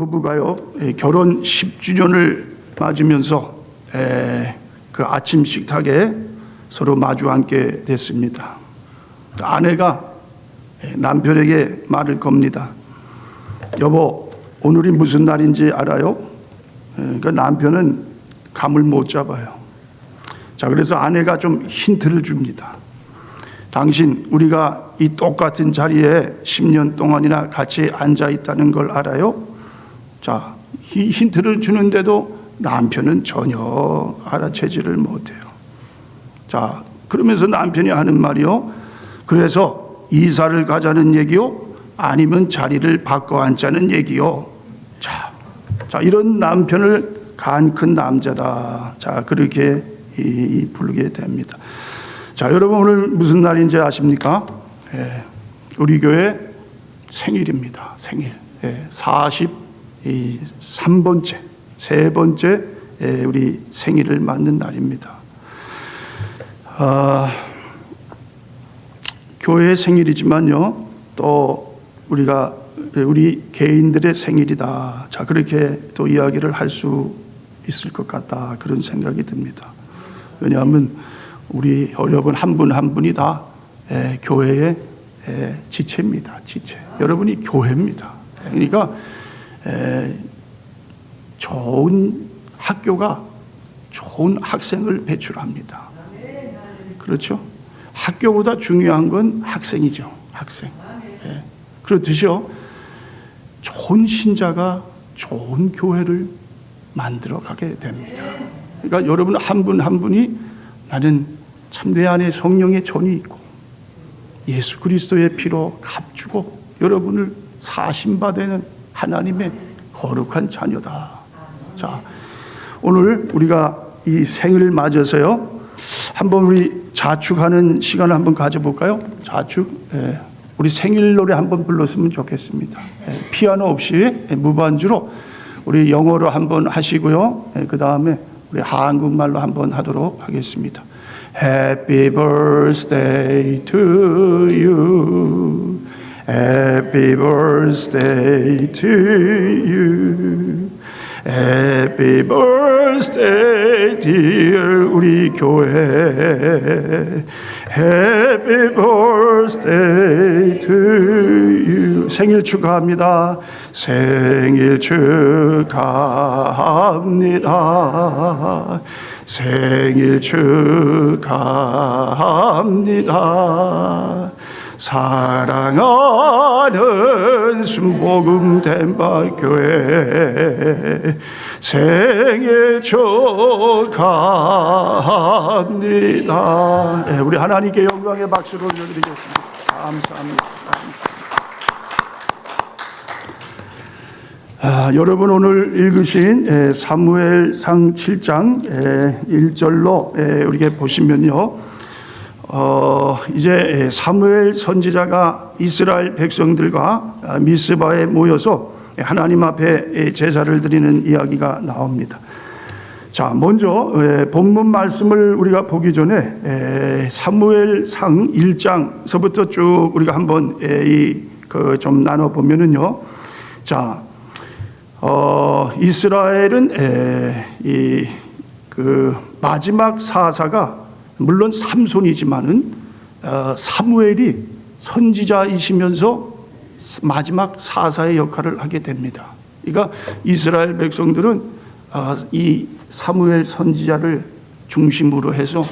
부부가요, 결혼 10주년을 맞으면서 그 아침 식탁에 서로 마주 앉게 됐습니다. 아내가 남편에게 말을 겁니다. 여보, 오늘이 무슨 날인지 알아요? 그 남편은 감을 못 잡아요. 자, 그래서 아내가 좀 힌트를 줍니다. 당신, 우리가 이 똑같은 자리에 10년 동안이나 같이 앉아 있다는 걸 알아요? 자, 이 힌트를 주는데도 남편은 전혀 알아채지를 못해요. 자, 그러면서 남편이 하는 말이요, 그래서 이사를 가자는 얘기요? 아니면 자리를 바꿔 앉자는 얘기요? 자, 이런 남편을 간 큰 남자다. 자, 그렇게 부르게 됩니다. 자, 여러분, 오늘 무슨 날인지 아십니까? 우리 교회 생일입니다. 생일. 43번째, 세 번째 우리 생일을 맞는 날입니다. 교회의 생일이지만요, 또 우리 개인들의 생일이다. 자, 그렇게 또 이야기를 할 수 있을 것 같다. 그런 생각이 듭니다. 왜냐하면 우리 여러분 한 분 한 분이 다 교회의 지체입니다. 지체. 여러분이 교회입니다. 그러니까 좋은 학교가 좋은 학생을 배출합니다. 그렇죠? 학교보다 중요한 건 학생이죠. 학생. 그렇듯이요, 좋은 신자가 좋은 교회를 만들어 가게 됩니다. 그러니까 여러분 한 분 한 분이 나는 참 내 안에 성령의 전이 있고 예수 그리스도의 피로 값주고 여러분을 사심받는 하나님의 거룩한 자녀다. 자, 오늘 우리가 이 생일을 맞아서요, 한번 우리 자축하는 시간을 한번 가져볼까요? 자축. 우리 생일 노래 한번 불렀으면 좋겠습니다. 피아노 없이 무반주로 우리 영어로 한번 하시고요, 그 다음에 우리 한국말로 한번 하도록 하겠습니다. Happy birthday to you. Happy birthday to you. Happy birthday dear 우리 교회. Happy birthday to you. 생일 축하합니다. 생일 축하합니다. 생일 축하합니다. 사랑하는 순복음 덴바교회 생일 축하합니다. 네, 우리 하나님께 영광의 박수를 올려드리겠습니다. 감사합니다. 여러분 오늘 읽으신 사무엘상 7장 1절로 이렇게 보시면요, 이제 사무엘 선지자가 이스라엘 백성들과 미스바에 모여서 하나님 앞에 제사를 드리는 이야기가 나옵니다. 자, 먼저 본문 말씀을 우리가 보기 전에 사무엘상 1장서부터 쭉 우리가 한번 좀 나눠 보면은요, 자, 이스라엘은 그 마지막 사사가 물론 삼손이지만은 사무엘이 선지자이시면서 마지막 사사의 역할을 하게 됩니다. 그러니까 이스라엘 백성들은 이 사무엘 선지자를 중심으로 해서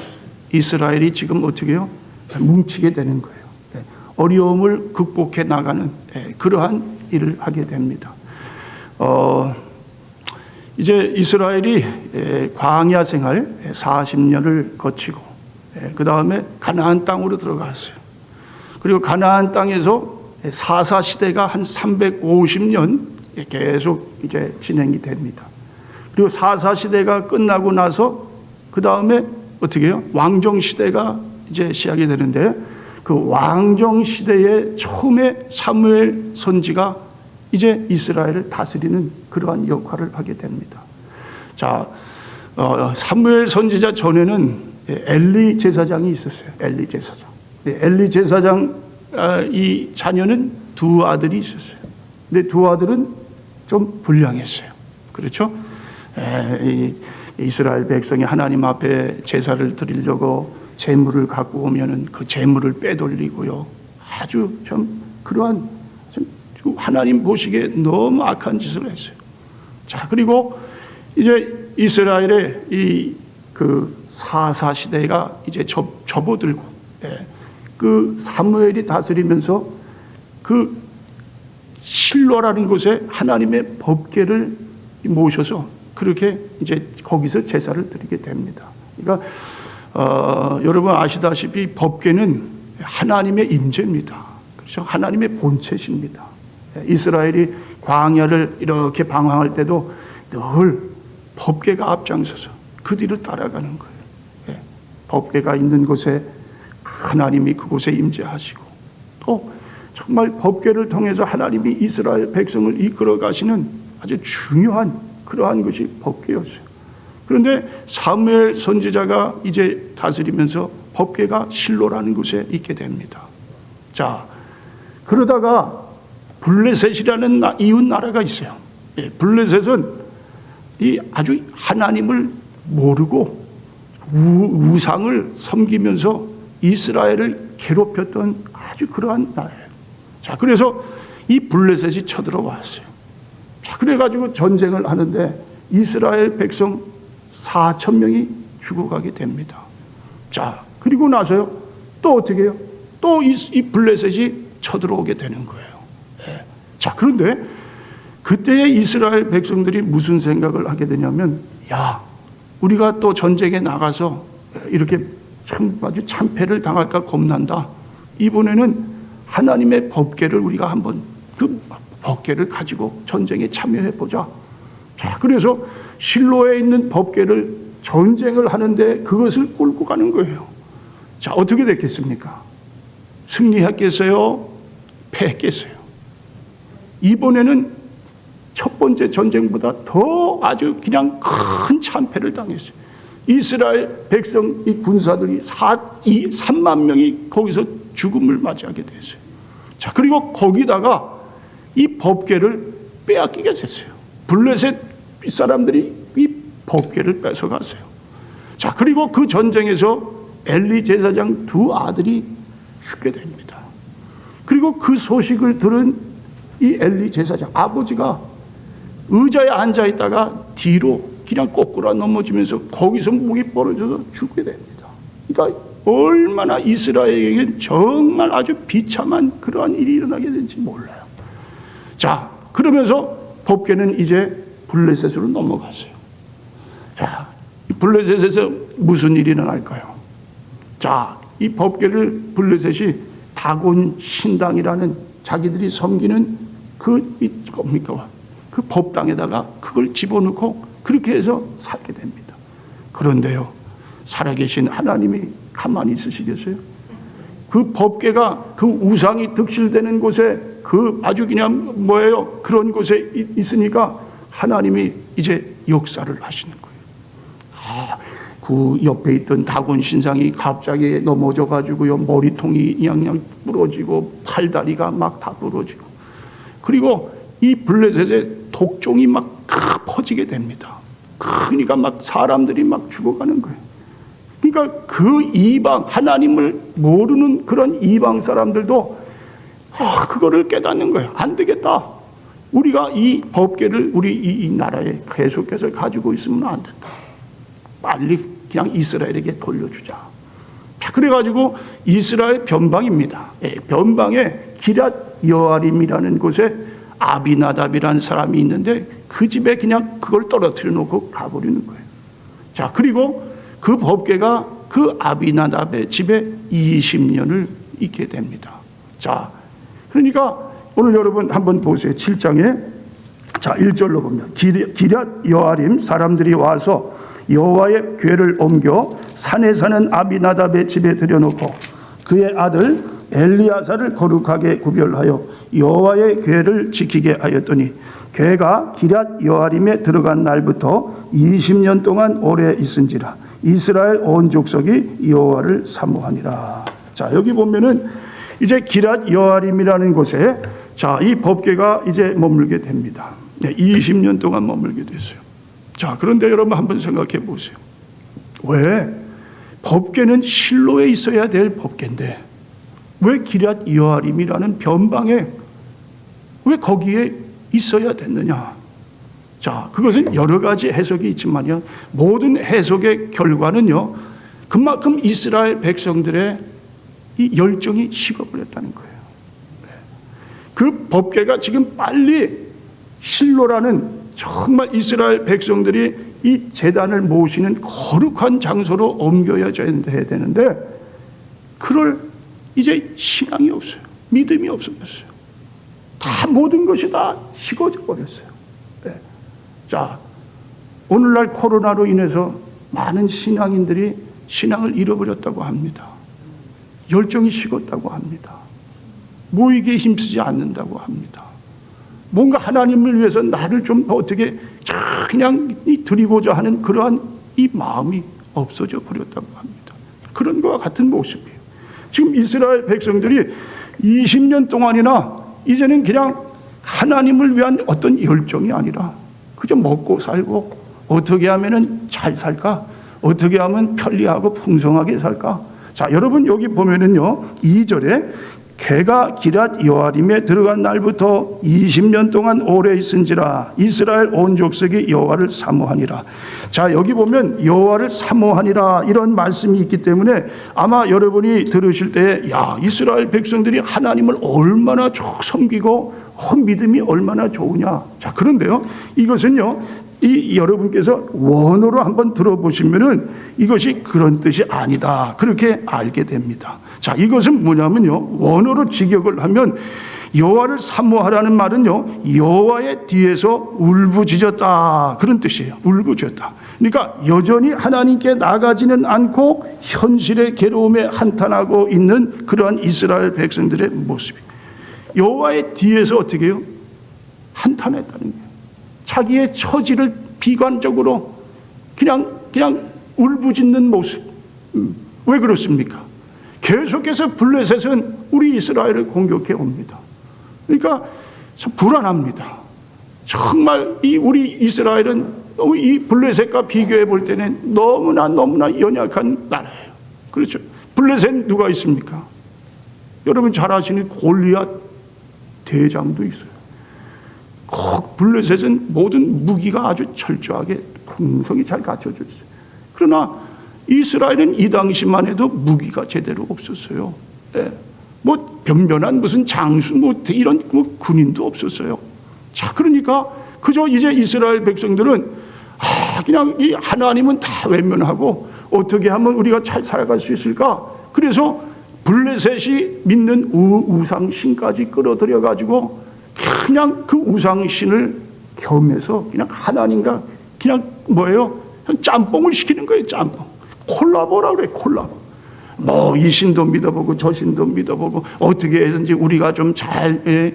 이스라엘이 지금 어떻게 해요? 뭉치게 되는 거예요. 어려움을 극복해 나가는 그러한 일을 하게 됩니다. 이제 이스라엘이 광야 생활 40년을 거치고 그 다음에 가나안 땅으로 들어갔어요. 그리고 가나안 땅에서 사사 시대가 한 350년 계속 이제 진행이 됩니다. 그리고 사사 시대가 끝나고 나서 그 다음에 어떻게 해요? 왕정 시대가 이제 시작이 되는데, 그 왕정 시대에 처음에 사무엘 선지가 이제 이스라엘을 다스리는 그러한 역할을 하게 됩니다. 자, 사무엘 선지자 전에는 엘리 제사장이 있었어요. 엘리 제사장. 엘리 제사장 이 자녀는 두 아들이 있었어요. 근데 두 아들은 좀 불량했어요. 그렇죠? 이스라엘 백성이 하나님 앞에 제사를 드리려고 제물을 갖고 오면은 그 제물을 빼돌리고요. 아주 좀 그러한 하나님 보시기에 너무 악한 짓을 했어요. 자, 그리고 이제 이스라엘의 그 사사 시대가 이제 접어들고, 그 사무엘이 다스리면서 그 실로라는 곳에 하나님의 법궤를 모셔서 그렇게 이제 거기서 제사를 드리게 됩니다. 그러니까 여러분 아시다시피 법궤는 하나님의 임재입니다. 그렇죠? 하나님의 본체십니다. 이스라엘이 광야를 이렇게 방황할 때도 늘 법궤가 앞장서서 그 뒤를 따라가는 거예요. 법궤가 있는 곳에 하나님이 그곳에 임재하시고, 또 정말 법궤를 통해서 하나님이 이스라엘 백성을 이끌어 가시는 아주 중요한 그러한 것이 법궤였어요. 그런데 사무엘 선지자가 이제 다스리면서 법궤가 실로라는 곳에 있게 됩니다. 자, 그러다가 블레셋이라는 이웃 나라가 있어요. 블레셋은 아주 하나님을 모르고 우상을 섬기면서 이스라엘을 괴롭혔던 아주 그러한 나라예요. 자, 그래서 이 블레셋이 쳐들어왔어요. 자, 그래가지고 전쟁을 하는데 이스라엘 백성 4,000명이 죽어가게 됩니다. 자, 그리고 나서요, 또 어떻게 해요? 또 이 블레셋이 쳐들어오게 되는 거예요. 자, 그런데 그때의 이스라엘 백성들이 무슨 생각을 하게 되냐면, 야, 우리가 또 전쟁에 나가서 이렇게 아주 참패를 당할까 겁난다. 이번에는 하나님의 법궤를 우리가 한번 그 법궤를 가지고 전쟁에 참여해보자. 자, 그래서 실로에 있는 법궤를 전쟁을 하는데 그것을 끌고 가는 거예요. 자, 어떻게 됐겠습니까? 승리했겠어요? 패했겠어요? 이번에는 첫 번째 전쟁보다 더 아주 그냥 큰 참패를 당했어요. 이스라엘 백성 이 군사들이 3만 명이 거기서 죽음을 맞이하게 됐어요. 자, 그리고 거기다가 이 법궤를 빼앗기게 됐어요. 블레셋 사람들이 이 법궤를 뺏어갔어요. 자, 그리고 그 전쟁에서 엘리 제사장 2 아들이 죽게 됩니다. 그리고 그 소식을 들은 이 엘리 제사장 아버지가 의자에 앉아 있다가 뒤로 그냥 거꾸로 넘어지면서 거기서 목이 부러져서 죽게 됩니다. 그러니까 얼마나 이스라엘에게 정말 아주 비참한 그러한 일이 일어나게 된지 몰라요. 자, 그러면서 법궤는 이제 블레셋으로 넘어갔어요. 자, 이 블레셋에서 무슨 일이 일어날까요? 자, 이 법궤를 블레셋이 다곤 신당이라는 자기들이 섬기는 그 법당에다가 그걸 집어넣고 그렇게 해서 살게 됩니다. 그런데요, 살아계신 하나님이 가만히 있으시겠어요? 그 법궤가 그 우상이 득실되는 곳에 그 아주 그냥 그런 곳에 있으니까 하나님이 이제 역사를 하시는 거예요. 그 옆에 있던 다곤 신상이 갑자기 넘어져 가지고요, 머리통이 그냥 부러지고 팔다리가 막 다 부러지고, 그리고 이 블레셋의 독종이 막 퍼지게 됩니다. 그러니까 막 사람들이 막 죽어가는 거예요. 그러니까 그 이방, 하나님을 모르는 그런 이방 사람들도 그거를 깨닫는 거예요. 안 되겠다. 우리가 이 법궤를 우리 이 나라에 계속해서 가지고 있으면 안 된다. 빨리 그냥 이스라엘에게 돌려주자. 자, 그래가지고 이스라엘 변방입니다. 변방에 기럇 여아림이라는 곳에 아비나답이라는 사람이 있는데 그 집에 그냥 그걸 떨어뜨려 놓고 가버리는 거예요. 자, 그리고 그 법궤가 그 아비나답의 집에 20년을 있게 됩니다. 자, 그러니까 오늘 여러분 한번 보세요. 7장에 자 1절로 보면 기럇 여아림 사람들이 와서 여호와의 궤를 옮겨 산에 사는 아비나답의 집에 들여놓고 그의 아들 엘리야사를 거룩하게 구별하여 여호와의 궤를 지키게 하였더니 궤가 기럇 여아림에 들어간 날부터 20년 동안 오래 있은지라 이스라엘 온 족속이 여호와를 사모하니라. 자, 여기 보면은 이제 기럇 여아림이라는 곳에 자, 이 법궤가 이제 머물게 됩니다. 20년 동안 머물게 됐어요. 자, 그런데 여러분 한번 생각해 보세요. 왜 법궤는 실로에 있어야 될 법궤인데 왜 기럇 여아림이라는 변방에 왜 거기에 있어야 됐느냐? 자, 그것은 여러 가지 해석이 있지만요, 모든 해석의 결과는요, 그만큼 이스라엘 백성들의 이 열정이 식어버렸다는 거예요. 그 법궤가 지금 빨리 실로라는 정말 이스라엘 백성들이 이 제단을 모시는 거룩한 장소로 옮겨야 되는데 그럴 이제 신앙이 없어요. 믿음이 없어졌어요. 다 모든 것이 다 식어져 버렸어요. 네. 자, 오늘날 코로나로 인해서 많은 신앙인들이 신앙을 잃어버렸다고 합니다. 열정이 식었다고 합니다. 모이기에 힘쓰지 않는다고 합니다. 뭔가 하나님을 위해서 나를 좀 어떻게 그냥 드리고자 하는 그러한 이 마음이 없어져 버렸다고 합니다. 그런 것과 같은 모습이에요. 지금 이스라엘 백성들이 20년 동안이나 이제는 그냥 하나님을 위한 어떤 열정이 아니라 그저 먹고 살고 어떻게 하면 잘 살까? 어떻게 하면 편리하고 풍성하게 살까? 자, 여러분 여기 보면은요, 2절에 개가 기럇 여아림에 들어간 날부터 20년 동안 오래 있은지라 이스라엘 온 족속이 여호와를 사모하니라. 자, 여기 보면 여호와를 사모하니라 이런 말씀이 있기 때문에 아마 여러분이 들으실 때, 야, 이스라엘 백성들이 하나님을 얼마나 섬기고 믿음이 얼마나 좋으냐. 자, 그런데요, 이것은요, 이 여러분께서 원어로 한번 들어보시면은 이것이 그런 뜻이 아니다, 그렇게 알게 됩니다. 자, 이것은 뭐냐면요, 원어로 직역을 하면 여호와를 사모하라는 말은요, 여호와의 뒤에서 울부짖었다, 그런 뜻이에요. 울부짖었다. 그러니까 여전히 하나님께 나가지는 않고 현실의 괴로움에 한탄하고 있는 그러한 이스라엘 백성들의 모습이에요. 여호와의 뒤에서 어떻게 해요? 한탄했다는 거예요. 자기의 처지를 비관적으로 그냥 울부짖는 모습. 왜 그렇습니까? 계속해서 블레셋은 우리 이스라엘을 공격해 옵니다. 그러니까 참 불안합니다. 정말 우리 이스라엘은 이 블레셋과 비교해 볼 때는 너무나 연약한 나라예요. 그렇죠? 블레셋 누가 있습니까? 여러분 잘 아시는 골리앗 대장도 있어요. 블레셋은 모든 무기가 아주 철저하게 풍성히 잘 갖춰져 있어요. 그러나 이스라엘은 이 당시만 해도 무기가 제대로 없었어요. 예. 뭐 변변한 무슨 장수 이런 군인도 없었어요. 자, 그러니까 그저 이제 이스라엘 백성들은 그냥 이 하나님은 다 외면하고 어떻게 하면 우리가 잘 살아갈 수 있을까? 그래서 블레셋이 믿는 우상신까지 끌어들여 가지고 그냥 그 우상신을 겸해서 그냥 하나님과 그냥 뭐예요? 그냥 짬뽕을 시키는 거예요. 짬뽕. 콜라보라고 그래. 콜라보. 뭐 이 신도 믿어보고 저 신도 믿어보고 어떻게 해든지 우리가 좀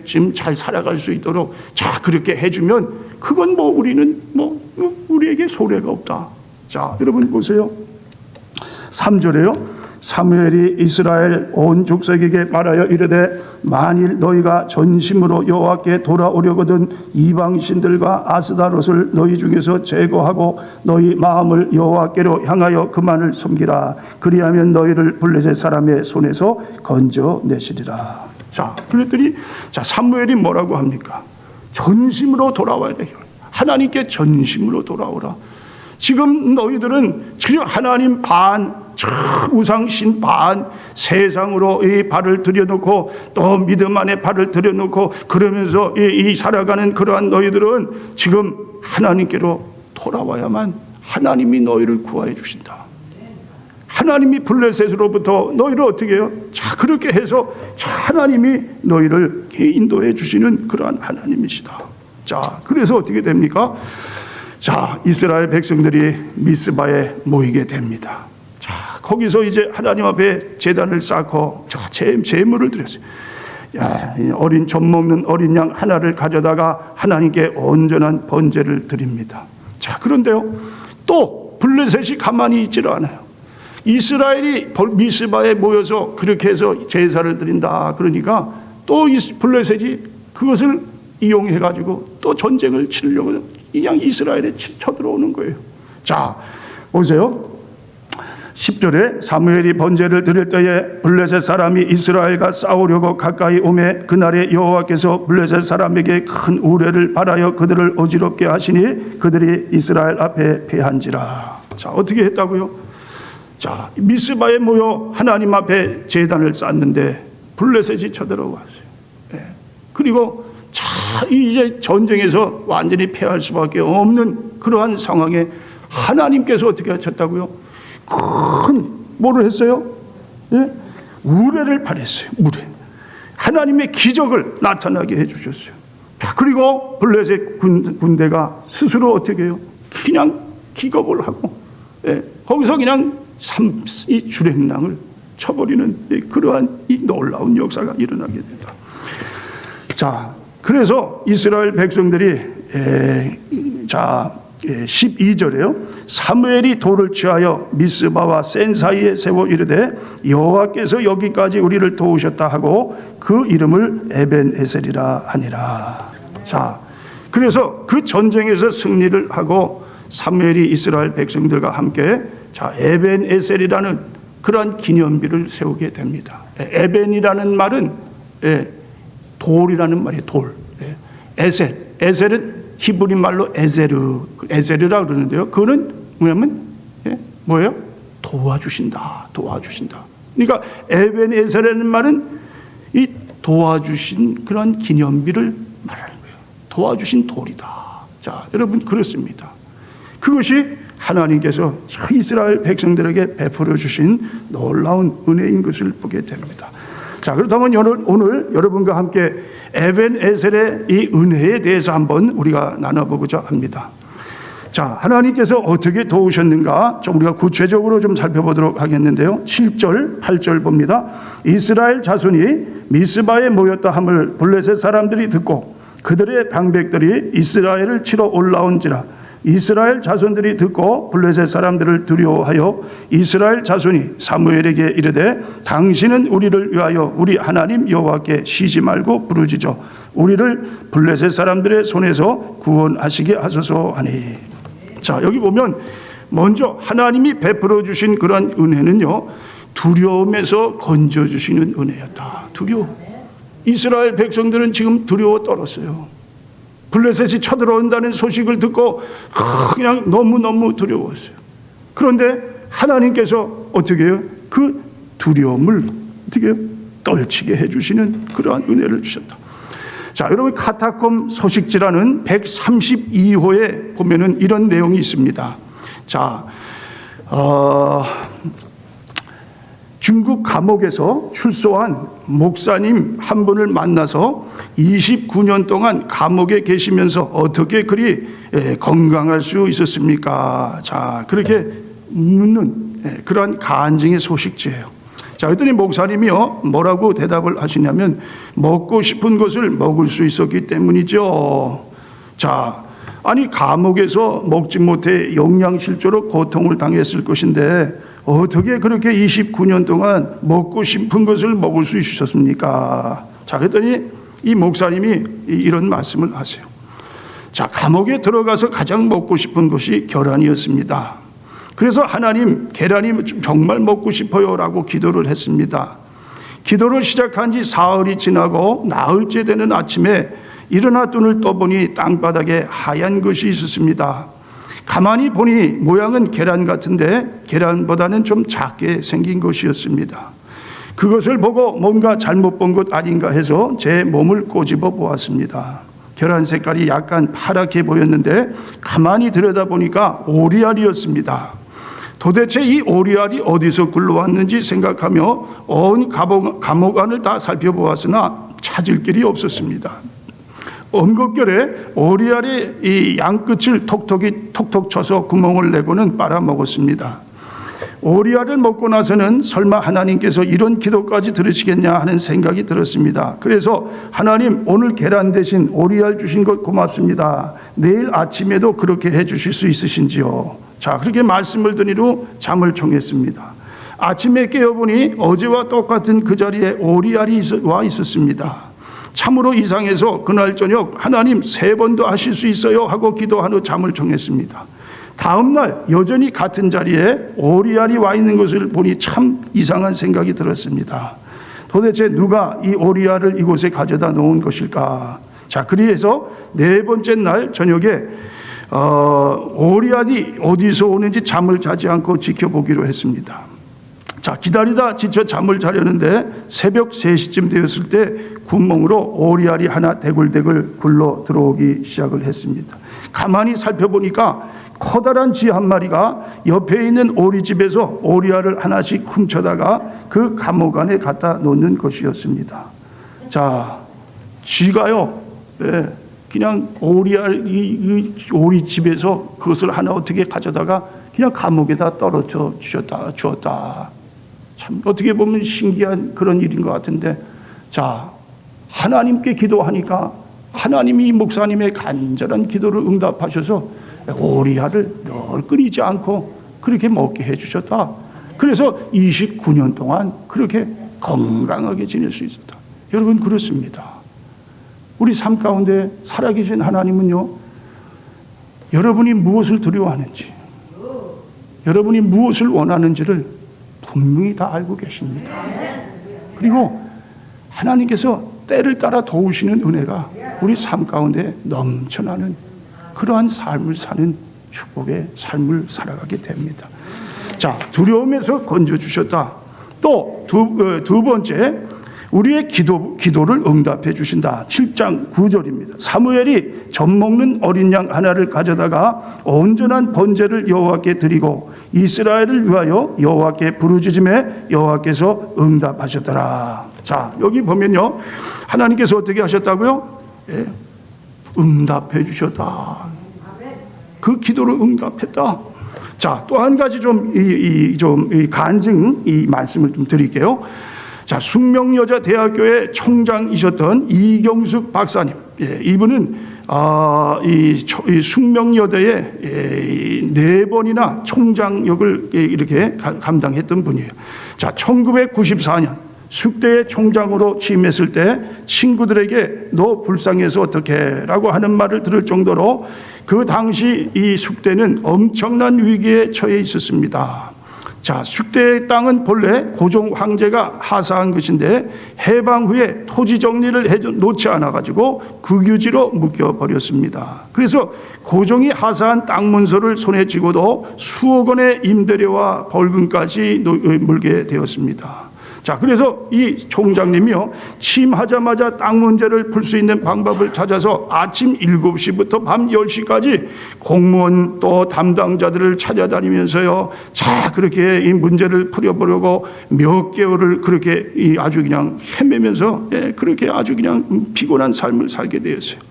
지금 잘 살아갈 수 있도록 자, 그렇게 해주면 그건 뭐 우리는 뭐 우리에게 소래가 없다. 자, 여러분 보세요. 3절에요. 사무엘이 이스라엘 온 족속에게 말하여 이르되 만일 너희가 전심으로 여호와께 돌아오려거든 이방 신들과 아스다롯을 너희 중에서 제거하고 너희 마음을 여호와께로 향하여 그만을 섬기라. 그리하면 너희를 블레셋 사람의 손에서 건져내시리라. 자, 그랬더니 자, 사무엘이 뭐라고 합니까? 전심으로 돌아와야 돼요. 하나님께 전심으로 돌아오라. 지금 너희들은 지금 하나님 반, 우상신 반, 세상으로 이 발을 들여놓고 또 믿음 안에 발을 들여놓고 그러면서 이 살아가는 그러한 너희들은 지금 하나님께로 돌아와야만 하나님이 너희를 구하여 주신다. 하나님이 블레셋으로부터 너희를 어떻게 해요? 자, 그렇게 해서 하나님이 너희를 인도해 주시는 그러한 하나님이시다. 자, 그래서 어떻게 됩니까? 자, 이스라엘 백성들이 미스바에 모이게 됩니다. 자, 거기서 이제 하나님 앞에 제단을 쌓고 자, 제물을 드렸어요. 야, 어린 젖 먹는 어린 양 하나를 가져다가 하나님께 온전한 번제를 드립니다. 자, 그런데요, 또 블레셋이 가만히 있지를 않아요. 이스라엘이 미스바에 모여서 그렇게 해서 제사를 드린다 그러니까 또 블레셋이 그것을 이용해가지고 또 전쟁을 치르려고 그냥 이스라엘에 쳐들어오는 거예요. 자, 보세요. 10절에 사무엘이 번제를 드릴 때에 블레셋 사람이 이스라엘과 싸우려고 가까이 오매 그날에 여호와께서 블레셋 사람에게 큰 우레를 발하여 그들을 어지럽게 하시니 그들이 이스라엘 앞에 패한지라. 자, 어떻게 했다고요? 자, 미스바에 모여 하나님 앞에 제단을 쌓는데 블레셋이 쳐들어왔어요. 네. 그리고 이제 전쟁에서 완전히 패할 수밖에 없는 그러한 상황에 하나님께서 어떻게 하셨다고요? 큰 뭐를 했어요? 예? 우레를 발했어요. 우레. 하나님의 기적을 나타나게 해주셨어요. 자, 그리고 블레셋 군대가 스스로 어떻게 해요? 그냥 기겁을 하고, 예, 거기서 그냥 이 주랭랑을 쳐버리는 그러한 이 놀라운 역사가 일어나게 된다. 자, 그래서 이스라엘 백성들이 12절에요. 사무엘이 돌을 취하여 미스바와 센 사이에 세워 이르되 여호와께서 여기까지 우리를 도우셨다 하고 그 이름을 에벤에셀이라 하니라. 자, 그래서 그 전쟁에서 승리를 하고 사무엘이 이스라엘 백성들과 함께 에벤에셀이라는 그러한 기념비를 세우게 됩니다. 에벤이라는 말은 돌이라는 말이에요. 돌. 에셀은 히브리 말로 에제르라 그러는데요. 그거는 뭐냐면 뭐예요? 도와주신다. 그러니까 에벤에셀이라는 말은 이 도와주신 그런 기념비를 말하는 거예요. 도와주신 돌이다. 자, 여러분 그렇습니다. 그것이 하나님께서 이스라엘 백성들에게 베풀어 주신 놀라운 은혜인 것을 보게 됩니다. 자, 그렇다면 오늘 여러분과 함께 에벤에셀의 이 은혜에 대해서 한번 우리가 나눠보고자 합니다. 자, 하나님께서 어떻게 도우셨는가 좀 우리가 구체적으로 좀 살펴보도록 하겠는데요. 7절, 8절 봅니다. 이스라엘 자손이 미스바에 모였다 함을 블레셋 사람들이 듣고 그들의 방백들이 이스라엘을 치러 올라온지라. 이스라엘 자손들이 듣고 블레셋 사람들을 두려워하여 이스라엘 자손이 사무엘에게 이르되 당신은 우리를 위하여 우리 하나님 여호와께 쉬지 말고 부르짖어 우리를 블레셋 사람들의 손에서 구원하시게 하소서 하니. 자, 여기 보면 먼저 하나님이 베풀어 주신 그런 은혜는요, 두려움에서 건져 주시는 은혜였다. 두려움. 이스라엘 백성들은 지금 두려워 떨었어요. 블레셋이 쳐들어온다는 소식을 듣고 그냥 너무너무 두려웠어요. 그런데 하나님께서 어떻게 해요? 그 두려움을 어떻게 해요? 떨치게 해주시는 그러한 은혜를 주셨다. 자, 여러분 카타콤 소식지라는 132호에 보면은 이런 내용이 있습니다. 자, 중국 감옥에서 출소한 목사님 한 분을 만나서 29년 동안 감옥에 계시면서 어떻게 그리 건강할 수 있었습니까? 자, 그렇게 묻는 그러한 간증의 소식지예요. 자, 그랬더니 목사님이요, 뭐라고 대답을 하시냐면 먹고 싶은 것을 먹을 수 있었기 때문이죠. 자, 아니 감옥에서 먹지 못해 영양실조로 고통을 당했을 것인데 어떻게 그렇게 29년 동안 먹고 싶은 것을 먹을 수 있으셨습니까? 자, 그랬더니 이 목사님이 이런 말씀을 하세요. 자, 감옥에 들어가서 가장 먹고 싶은 것이 계란이었습니다. 그래서 하나님, 계란이 정말 먹고 싶어요 라고 기도를 했습니다. 기도를 시작한 지 사흘이 지나고 나흘째 되는 아침에 일어나 눈을 떠보니 땅바닥에 하얀 것이 있었습니다. 가만히 보니 모양은 계란 같은데 계란보다는 좀 작게 생긴 것이었습니다. 그것을 보고 뭔가 잘못 본 것 아닌가 해서 제 몸을 꼬집어 보았습니다. 계란 색깔이 약간 파랗게 보였는데 가만히 들여다보니까 오리알이었습니다. 도대체 이 오리알이 어디서 굴러왔는지 생각하며 온 감옥 안을 다 살펴보았으나 찾을 길이 없었습니다. 엄굣결에 오리알이 이 양끝을 톡톡 쳐서 구멍을 내고는 빨아먹었습니다. 오리알을 먹고 나서는 설마 하나님께서 이런 기도까지 들으시겠냐 하는 생각이 들었습니다. 그래서 하나님, 오늘 계란 대신 오리알 주신 것 고맙습니다. 내일 아침에도 그렇게 해주실 수 있으신지요? 자, 그렇게 말씀을 드린 후 잠을 청했습니다. 아침에 깨어보니 어제와 똑같은 그 자리에 오리알이 와 있었습니다. 참으로 이상해서 그날 저녁 하나님 3번 더 하실 수 있어요 하고 기도한 후 잠을 청했습니다. 다음 날 여전히 같은 자리에 오리알이 와 있는 것을 보니 참 이상한 생각이 들었습니다. 도대체 누가 이 오리알을 이곳에 가져다 놓은 것일까? 자, 그래서 4번째 날 저녁에 오리알이 어디서 오는지 잠을 자지 않고 지켜보기로 했습니다. 자, 기다리다 지쳐 잠을 자려는데 새벽 3시쯤 되었을 때 구멍으로 오리알이 하나 대굴대굴 굴러 들어오기 시작을 했습니다. 가만히 살펴보니까 커다란 쥐 한 마리가 옆에 있는 오리집에서 오리알을 하나씩 훔쳐다가 그 감옥 안에 갖다 놓는 것이었습니다. 자, 쥐가요, 그냥 오리알 이 오리집에서 그것을 하나 어떻게 가져다가 그냥 감옥에다 떨어져 주었다. 참 어떻게 보면 신기한 그런 일인 것 같은데, 자, 하나님께 기도하니까 하나님이 목사님의 간절한 기도를 응답하셔서 오리알을 늘 끊이지 않고 그렇게 먹게 해주셨다. 그래서 29년 동안 그렇게 건강하게 지낼 수 있었다. 여러분, 그렇습니다. 우리 삶 가운데 살아계신 하나님은요, 여러분이 무엇을 두려워하는지, 여러분이 무엇을 원하는지를 분명히 다 알고 계십니다. 그리고 하나님께서 때를 따라 도우시는 은혜가 우리 삶 가운데 넘쳐나는 그러한 삶을 사는 축복의 삶을 살아가게 됩니다. 자, 두려움에서 건져주셨다. 또 두 번째, 우리의 기도를 응답해 주신다. 7장 9절입니다. 사무엘이 젖먹는 어린 양 하나를 가져다가 온전한 번제를 여호와께 드리고 이스라엘을 위하여 여호와께 부르짖음에 여호와께서 응답하셨더라. 자, 여기 보면요, 하나님께서 어떻게 하셨다고요? 응답해 주셨다. 그 기도를 응답했다. 자, 또 한 가지 좀 간증 이 말씀을 좀 드릴게요. 자, 숙명여자대학교의 총장이셨던 이경숙 박사님, 이분은 이 숙명여대에 4번이나 총장역을 이렇게 감당했던 분이에요. 자, 1994년 숙대의 총장으로 취임했을 때 친구들에게 너 불쌍해서 어떡해 라고 하는 말을 들을 정도로 그 당시 이 숙대는 엄청난 위기에 처해 있었습니다. 자, 숙대의 땅은 본래 고종 황제가 하사한 것인데 해방 후에 토지 정리를 해 놓지 않아 가지고 국유지로 묶여 버렸습니다. 그래서 고종이 하사한 땅 문서를 손에 쥐고도 수억 원의 임대료와 벌금까지 물게 되었습니다. 자, 그래서 이 총장님이요, 취임하자마자 땅 문제를 풀 수 있는 방법을 찾아서 아침 7시부터 밤 10시까지 공무원 또 담당자들을 찾아다니면서요, 자, 그렇게 이 문제를 풀어보려고 몇 개월을 그렇게 아주 그냥 헤매면서 그렇게 아주 그냥 피곤한 삶을 살게 되었어요.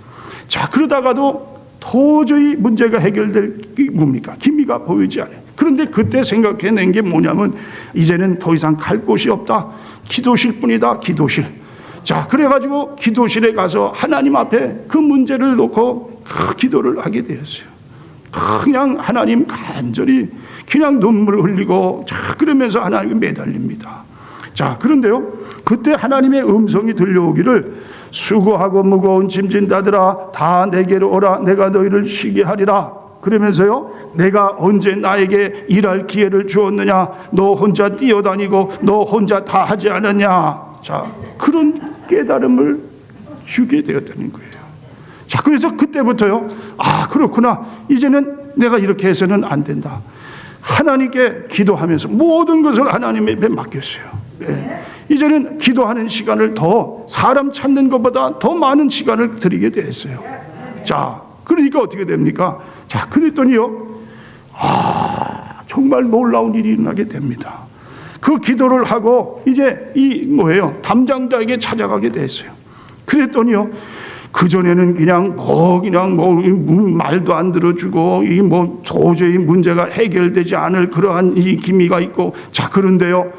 자, 그러다가도 도저히 문제가 해결될 게 뭡니까? 기미가 보이지 않아요. 그런데 그때 생각해낸 게 뭐냐면 이제는 더 이상 갈 곳이 없다. 기도실 뿐이다. 기도실. 자, 그래가지고 기도실에 가서 하나님 앞에 그 문제를 놓고 그 기도를 하게 되었어요. 그냥 하나님 간절히 그냥 눈물 흘리고 자, 그러면서 하나님께 매달립니다. 자, 그런데요, 그때 하나님의 음성이 들려오기를 수고하고 무거운 짐진 자들아 다 내게로 오라. 내가 너희를 쉬게 하리라. 그러면서요, 내가 언제 나에게 일할 기회를 주었느냐? 너 혼자 뛰어다니고 너 혼자 다 하지 않았냐? 자, 그런 깨달음을 주게 되었다는 거예요. 자, 그래서 그때부터요, 아, 그렇구나. 이제는 내가 이렇게 해서는 안 된다. 하나님께 기도하면서 모든 것을 하나님의 앞에 맡겼어요. 이제는 기도하는 시간을 더 사람 찾는 것보다 더 많은 시간을 드리게 됐어요. 자, 그러니까 어떻게 됩니까? 자, 그랬더니요, 정말 놀라운 일이 일어나게 됩니다. 그 기도를 하고 이제 담당자에게 찾아가게 됐어요. 그랬더니요, 그전에는 그냥 말도 안 들어주고 도저히 문제가 해결되지 않을 그러한 이 기미가 있고, 자, 그런데요,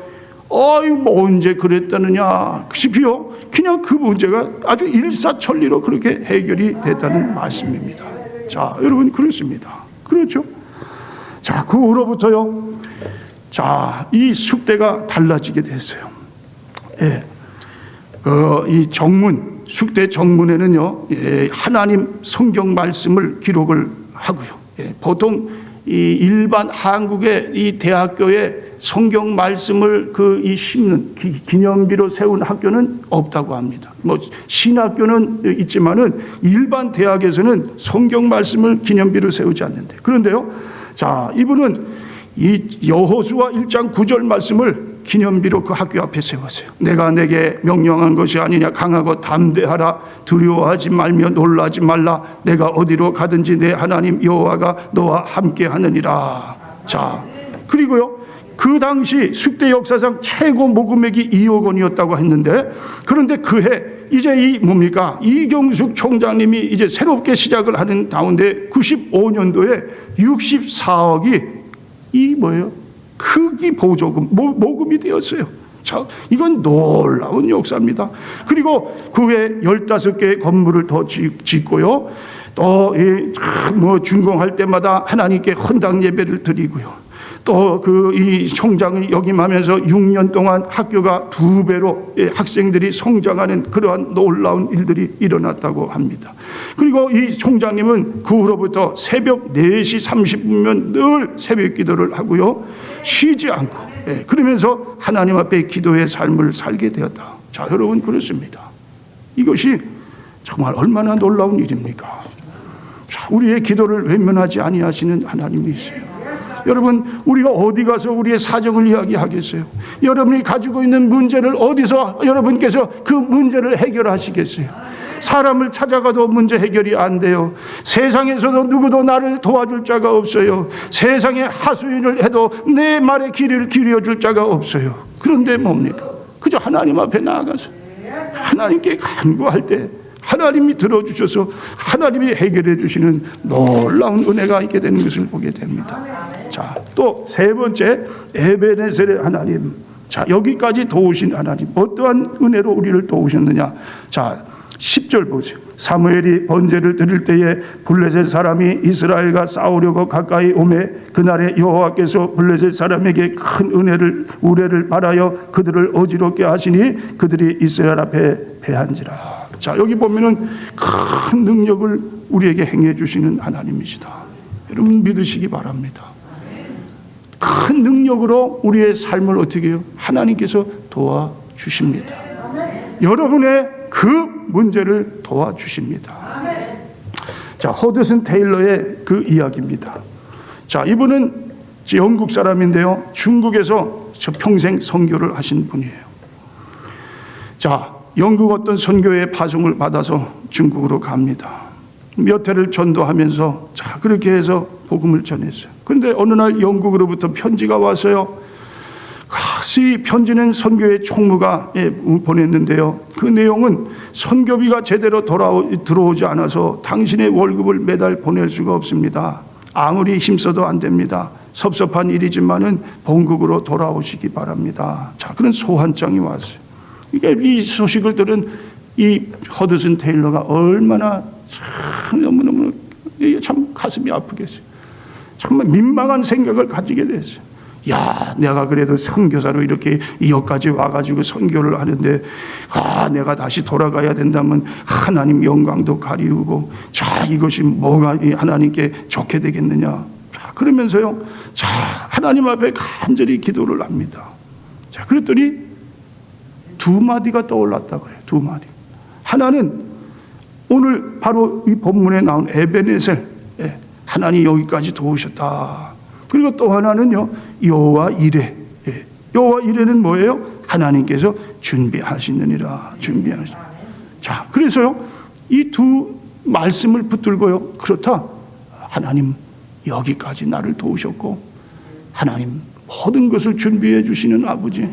언제 그랬다느냐 싶이요, 그냥 그 문제가 아주 일사천리로 그렇게 해결이 됐다는 말씀입니다. 자, 여러분, 그렇습니다. 그렇죠? 자, 그 후로부터요, 자, 이 숙대가 달라지게 됐어요. 이 정문 숙대 정문에는요, 하나님 성경 말씀을 기록을 하고요. 보통 이 일반 한국의 이 대학교에 성경 말씀을 이 심는 기념비로 세운 학교는 없다고 합니다. 뭐 신학교는 있지만은 일반 대학에서는 성경 말씀을 기념비로 세우지 않는데, 그런데요, 자, 이분은 이 여호수아 1장 9절 말씀을 기념비로 그 학교 앞에 세웠어요. 내가 내게 명령한 것이 아니냐, 강하고 담대하라, 두려워하지 말며 놀라지 말라, 내가 어디로 가든지 내 하나님 여호와가 너와 함께 하느니라. 자, 그리고요, 그 당시 숙대 역사상 최고 모금액이 2억 원이었다고 했는데, 그런데 그해 이제 이 뭡니까, 이경숙 총장님이 이제 새롭게 시작을 하는 가운데 95년도에 64억이 이 뭐예요? 크기 보조금, 모금이 되었어요. 자, 이건 놀라운 역사입니다. 그리고 그 해 15개의 건물을 더 짓고요, 또 뭐 준공할 때마다 하나님께 헌당 예배를 드리고요, 또 이 총장을 역임하면서 6년 동안 학교가 2배로 학생들이 성장하는 그러한 놀라운 일들이 일어났다고 합니다. 그리고 이 총장님은 그 후로부터 새벽 4시 30분이면 늘 새벽 기도를 하고요, 쉬지 않고, 그러면서 하나님 앞에 기도의 삶을 살게 되었다. 자, 여러분, 그렇습니다. 이것이 정말 얼마나 놀라운 일입니까? 자, 우리의 기도를 외면하지 아니하시는 하나님이세요. 여러분, 우리가 어디 가서 우리의 사정을 이야기하겠어요? 여러분이 가지고 있는 문제를 어디서 여러분께서 그 문제를 해결하시겠어요? 사람을 찾아가도 문제 해결이 안 돼요. 세상에서도 누구도 나를 도와줄 자가 없어요. 세상에 하수인을 해도 내 말에 귀를 기울여줄 자가 없어요. 그런데 뭡니까? 그저 하나님 앞에 나아가서 하나님께 간구할 때 하나님이 들어주셔서 하나님이 해결해 주시는 놀라운 은혜가 있게 되는 것을 보게 됩니다. 자, 또 세 번째, 에베네셀의 하나님. 자, 여기까지 도우신 하나님, 어떠한 은혜로 우리를 도우셨느냐? 자, 10절 보세요. 사무엘이 번제를 드릴 때에 블레셋 사람이 이스라엘과 싸우려고 가까이 오매 그날에 여호와께서 블레셋 사람에게 큰 우레를 바라여 그들을 어지럽게 하시니 그들이 이스라엘 앞에 패한지라. 자, 여기 보면은 큰 능력을 우리에게 행해 주시는 하나님이시다. 여러분, 믿으시기 바랍니다. 큰 능력으로 우리의 삶을 어떻게 해요? 하나님께서 도와주십니다. 여러분의 그 문제를 도와주십니다. 자, 허드슨 테일러의 그 이야기입니다. 자, 이분은 영국 사람인데요, 중국에서 평생 선교를 하신 분이에요. 자, 영국 어떤 선교회 파송을 받아서 중국으로 갑니다. 몇 해를 전도하면서, 자, 그렇게 해서 복음을 전했어요. 그런데 어느 날 영국으로부터 편지가 왔어요. 이 편지는 선교회 총무가 보냈는데요, 그 내용은 선교비가 제대로 들어오지 않아서 당신의 월급을 매달 보낼 수가 없습니다. 아무리 힘써도 안 됩니다. 섭섭한 일이지만은 본국으로 돌아오시기 바랍니다. 자, 그런 소환장이 왔어요. 이 소식을 들은 이 허드슨 테일러가 얼마나 참 너무너무 참 가슴이 아프겠어요. 정말 민망한 생각을 가지게 됐어요. 야, 내가 그래도 선교사로 이렇게 여기까지 와가지고 선교를 하는데, 내가 다시 돌아가야 된다면 하나님 영광도 가리우고, 자, 이것이 뭐가 하나님께 좋게 되겠느냐. 자, 그러면서요, 자, 하나님 앞에 간절히 기도를 합니다. 자, 그랬더니 2마디가 떠올랐다 그래요. 2마디. 하나는 오늘 바로 이 본문에 나온 에베네셀, 하나님 여기까지 도우셨다. 그리고 또 하나는요, 여호와 이레. 여호와 이레는 뭐예요? 하나님께서 준비하시느니라. 준비하시. 자, 그래서요, 이 두 말씀을 붙들고요, 그렇다, 하나님 여기까지 나를 도우셨고 하나님 모든 것을 준비해 주시는 아버지,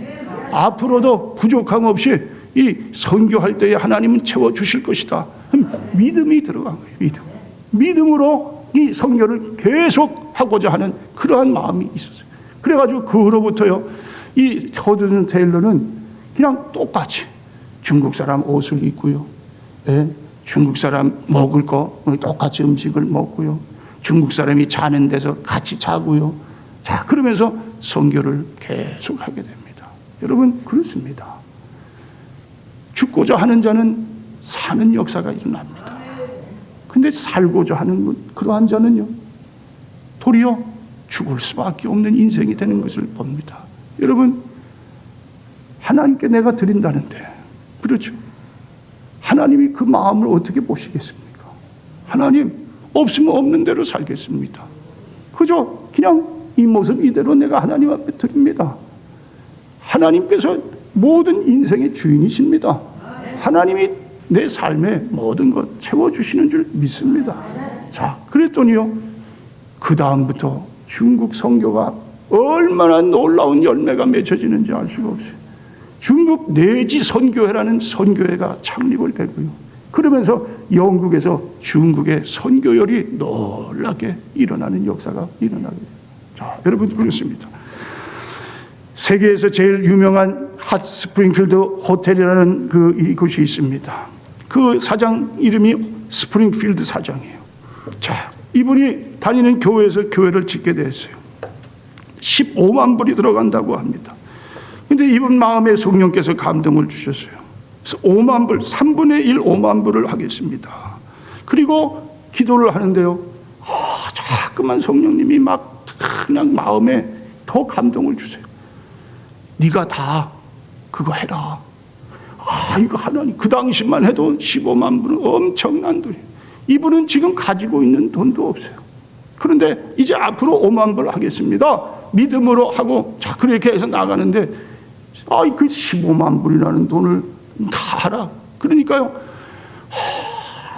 앞으로도 부족함 없이 이 선교할 때에 하나님은 채워 주실 것이다. 믿음이 들어간 거예요. 믿음으로 이 선교를 계속 하고자 하는 그러한 마음이 있었어요. 그래가지고 그 후로부터요, 이 허드슨 테일러는 그냥 똑같이 중국 사람 옷을 입고요, 중국 사람 먹을 거 똑같이 음식을 먹고요, 중국 사람이 자는 데서 같이 자고요. 자, 그러면서 선교를 계속 하게 됩니다. 여러분, 그렇습니다. 죽고자 하는 자는 사는 역사가 일어납니다. 근데 살고자 하는 그러한 자는요, 도리어 죽을 수밖에 없는 인생이 되는 것을 봅니다. 여러분, 하나님께 내가 드린다는데, 그렇죠? 하나님이 그 마음을 어떻게 보시겠습니까? 하나님, 없으면 없는 대로 살겠습니다. 그저 그냥 이 모습 이대로 내가 하나님 앞에 드립니다. 하나님께서 모든 인생의 주인이십니다. 하나님이 내 삶의 모든 것 채워주시는 줄 믿습니다. 자, 그랬더니요, 그 다음부터 중국 선교가 얼마나 놀라운 열매가 맺혀지는지 알 수가 없어요. 중국 내지 선교회라는 선교회가 창립을 되고요. 그러면서 영국에서 중국의 선교열이 놀랍게 일어나는 역사가 일어나게 돼요. 자, 여러분, 그렇습니다. 세계에서 제일 유명한 핫스프링필드 호텔이라는 이곳이 있습니다. 그 사장 이름이 스프링필드 사장이에요. 자, 이분이 다니는 교회에서 교회를 짓게 됐어요. 15만 불이 들어간다고 합니다. 근데 이분 마음에 성령께서 감동을 주셨어요. 그래서 5만 불, 3분의 1 5만 불을 하겠습니다. 그리고 기도를 하는데요, 자꾸만 성령님이 막 그냥 마음에 더 감동을 주세요. 네가 다 그거 해라. 이거 하나님, 그 당시만 해도 15만 불은 엄청난 돈이에요. 이분은 지금 가지고 있는 돈도 없어요. 그런데 이제 앞으로 5만 불 하겠습니다. 믿음으로 하고, 자, 그렇게 해서 나가는데, 그 15만 불이라는 돈을 다 하라. 그러니까요,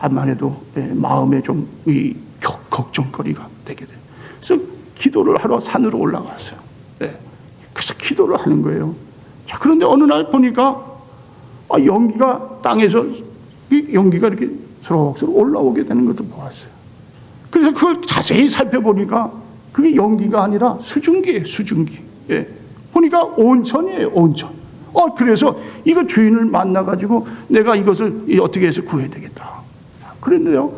암만 해도 마음에 좀 걱정거리가 되게 돼요. 그래서 기도를 하러 산으로 올라갔어요. 그래서 기도를 하는 거예요. 자, 그런데 어느 날 보니까 연기가 땅에서 연기가 이렇게 스럭스럭 올라오게 되는 것을 보았어요. 그래서 그걸 자세히 살펴보니까 그게 연기가 아니라 수증기예요, 수증기. 보니까 온천이에요, 온천. 그래서 이거 주인을 만나가지고 내가 이것을 어떻게 해서 구해야 되겠다. 그랬는데요,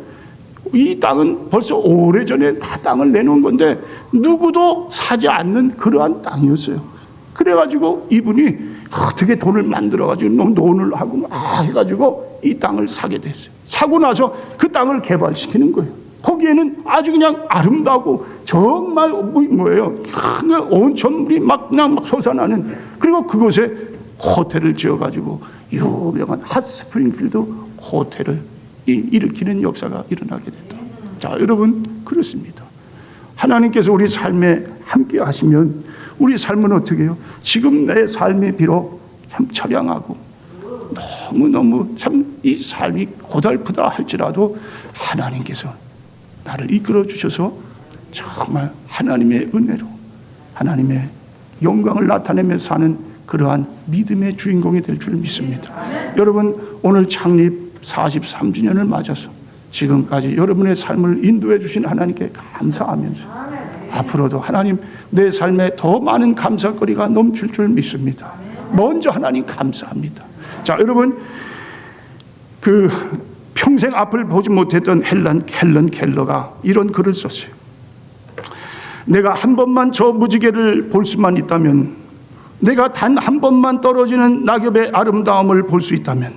이 땅은 벌써 오래전에 다 땅을 내놓은 건데 누구도 사지 않는 그러한 땅이었어요. 그래가지고 이분이 어떻게 돈을 만들어가지고 돈을 하고 해가지고 이 땅을 사게 됐어요. 사고 나서 그 땅을 개발시키는 거예요. 거기에는 아주 그냥 아름다고 정말 뭐예요, 온천물이 그냥 솟아나는, 그리고 그곳에 호텔을 지어가지고 유명한 핫스프링필드 호텔을 일으키는 역사가 일어나게 됐다. 자, 여러분, 그렇습니다. 하나님께서 우리 삶에 함께 하시면 우리 삶은 어떻게 해요? 지금 내 삶이 비록 참 처량하고 너무너무 참 이 삶이 고달프다 할지라도 하나님께서 나를 이끌어 주셔서 정말 하나님의 은혜로 하나님의 영광을 나타내면서 사는 그러한 믿음의 주인공이 될 줄 믿습니다. 여러분, 오늘 창립 43주년을 맞아서 지금까지 여러분의 삶을 인도해 주신 하나님께 감사하면서 앞으로도 하나님, 내 삶에 더 많은 감사거리가 넘칠 줄 믿습니다. 먼저 하나님 감사합니다. 자, 여러분, 평생 앞을 보지 못했던 헬런 켈러가 이런 글을 썼어요. 내가 한 번만 저 무지개를 볼 수만 있다면, 내가 단 한 번만 떨어지는 낙엽의 아름다움을 볼 수 있다면,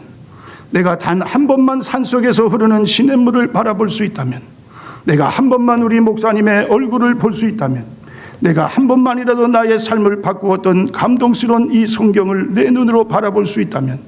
내가 단 한 번만 산속에서 흐르는 시냇물을 바라볼 수 있다면, 내가 한 번만 우리 목사님의 얼굴을 볼 수 있다면, 내가 한 번만이라도 나의 삶을 바꾸었던 감동스러운 이 성경을 내 눈으로 바라볼 수 있다면,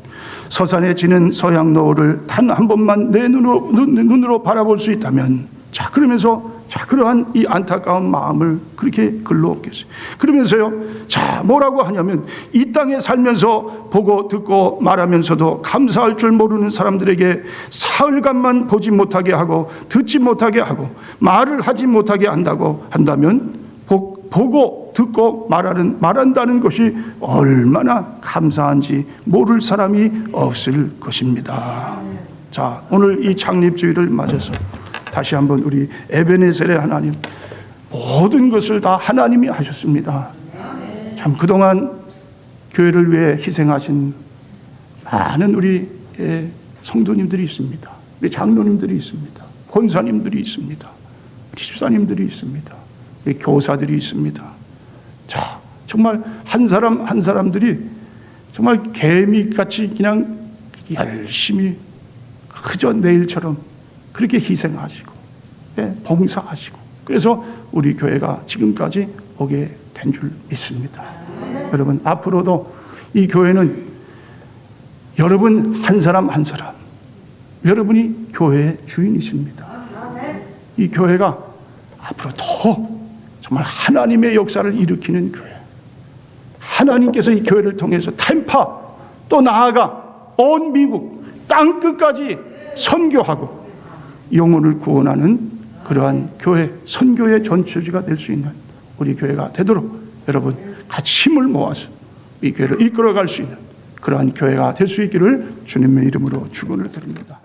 서산에 지는 서양 노을을 단 한 번만 내 눈으로 바라볼 수 있다면, 자, 그러면서 그러한 이 안타까운 마음을 그렇게 글로 옮겼어요. 그러면서요, 자, 뭐라고 하냐면, 이 땅에 살면서 보고 듣고 말하면서도 감사할 줄 모르는 사람들에게 사흘간만 보지 못하게 하고 듣지 못하게 하고 말을 하지 못하게 한다면 보고 듣고 말한다는 것이 얼마나 감사한지 모를 사람이 없을 것입니다. 자, 오늘 이 창립주의를 맞아서 다시 한번 우리 에베네셀의 하나님, 모든 것을 다 하나님이 하셨습니다. 참 그동안 교회를 위해 희생하신 많은 우리 성도님들이 있습니다. 우리 장로님들이 있습니다. 권사님들이 있습니다. 우리 집사님들이 있습니다. 우리 교사들이 있습니다. 자, 정말 한 사람 한 사람들이 정말 개미같이 그냥 열심히 그저 내일처럼 그렇게 희생하시고 봉사하시고 그래서 우리 교회가 지금까지 오게 된 줄 믿습니다. 여러분 앞으로도 이 교회는 여러분 한 사람 한 사람 여러분이 교회의 주인이십니다. 이 교회가 앞으로 더 정말 하나님의 역사를 일으키는 교회, 하나님께서 이 교회를 통해서 템파 또 나아가 온 미국 땅 끝까지 선교하고 영혼을 구원하는 그러한 교회 선교의 전초지가 될 수 있는 우리 교회가 되도록 여러분 같이 힘을 모아서 이 교회를 이끌어갈 수 있는 그러한 교회가 될 수 있기를 주님의 이름으로 축원을 드립니다.